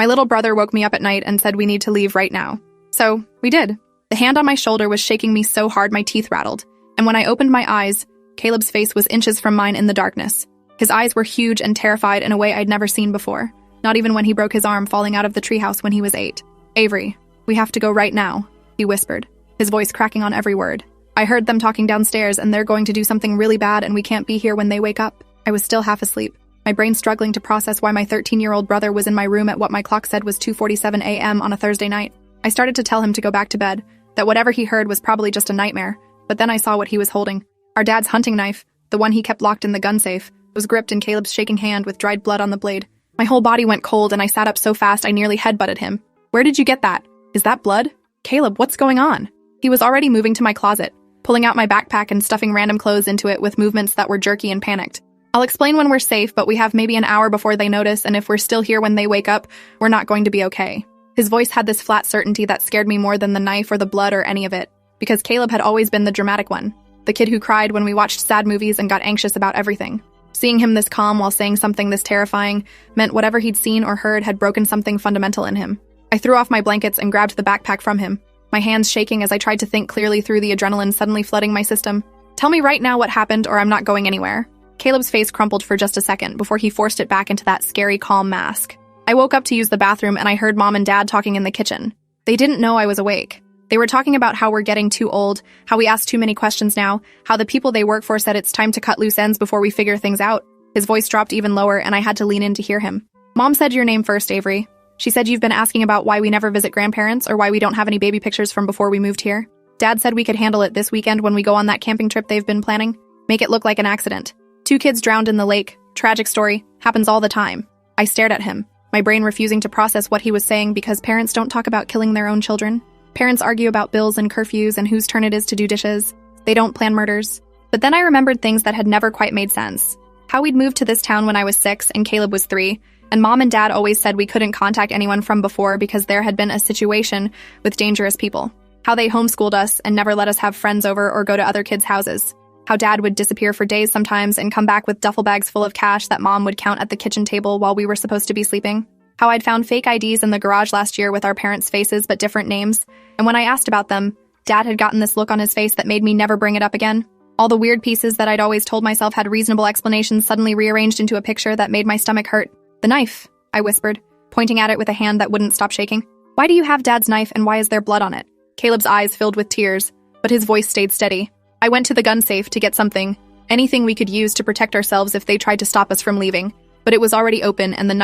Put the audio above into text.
My little brother woke me up at night and said we need to leave right now. So, we did. The hand on my shoulder was shaking me so hard my teeth rattled, and when I opened my eyes, Caleb's face was inches from mine in the darkness. His eyes were huge and terrified in a way I'd never seen before, not even when he broke his arm falling out of the treehouse when he was 8. "Avery, we have to go right now," he whispered, his voice cracking on every word. "I heard them talking downstairs and they're going to do something really bad and we can't be here when they wake up." I was still half asleep, my brain struggling to process why my 13-year-old brother was in my room at what my clock said was 2:47 a.m. on a Thursday night. I started to tell him to go back to bed, that whatever he heard was probably just a nightmare, but then I saw what he was holding. Our dad's hunting knife, the one he kept locked in the gun safe, was gripped in Caleb's shaking hand with dried blood on the blade. My whole body went cold and I sat up so fast I nearly headbutted him. "Where did you get that? Is that blood? Caleb, what's going on?" He was already moving to my closet, pulling out my backpack and stuffing random clothes into it with movements that were jerky and panicked. "I'll explain when we're safe, but we have maybe an hour before they notice, and if we're still here when they wake up, we're not going to be okay." His voice had this flat certainty that scared me more than the knife or the blood or any of it, because Caleb had always been the dramatic one, the kid who cried when we watched sad movies and got anxious about everything. Seeing him this calm while saying something this terrifying meant whatever he'd seen or heard had broken something fundamental in him. I threw off my blankets and grabbed the backpack from him, my hands shaking as I tried to think clearly through the adrenaline suddenly flooding my system. "Tell me right now what happened or I'm not going anywhere." Caleb's face crumpled for just a second before he forced it back into that scary, calm mask. I woke up to use the bathroom and I heard Mom and Dad talking in the kitchen. They didn't know I was awake. They were talking about how we're getting too old, how we ask too many questions now, how the people they work for said it's time to cut loose ends before we figure things out. His voice dropped even lower and I had to lean in to hear him. "Mom said your name first, Avery. She said you've been asking about why we never visit grandparents or why we don't have any baby pictures from before we moved here. Dad said we could handle it this weekend when we go on that camping trip they've been planning. Make it look like an accident. 2 kids drowned in the lake. Tragic story. Happens all the time." I stared at him, my brain refusing to process what he was saying because parents don't talk about killing their own children. Parents argue about bills and curfews and whose turn it is to do dishes. They don't plan murders. But then I remembered things that had never quite made sense. How we'd moved to this town when I was 6 and Caleb was 3, and Mom and Dad always said we couldn't contact anyone from before because there had been a situation with dangerous people. How they homeschooled us and never let us have friends over or go to other kids' houses. How Dad would disappear for days sometimes and come back with duffel bags full of cash that Mom would count at the kitchen table while we were supposed to be sleeping. How I'd found fake IDs in the garage last year with our parents' faces but different names, and when I asked about them, Dad had gotten this look on his face that made me never bring it up again. All the weird pieces that I'd always told myself had reasonable explanations suddenly rearranged into a picture that made my stomach hurt. "The knife," I whispered, pointing at it with a hand that wouldn't stop shaking. "Why do you have Dad's knife and why is there blood on it?" Caleb's eyes filled with tears, but his voice stayed steady. "I went to the gun safe to get something, anything we could use to protect ourselves if they tried to stop us from leaving, but it was already open and the knife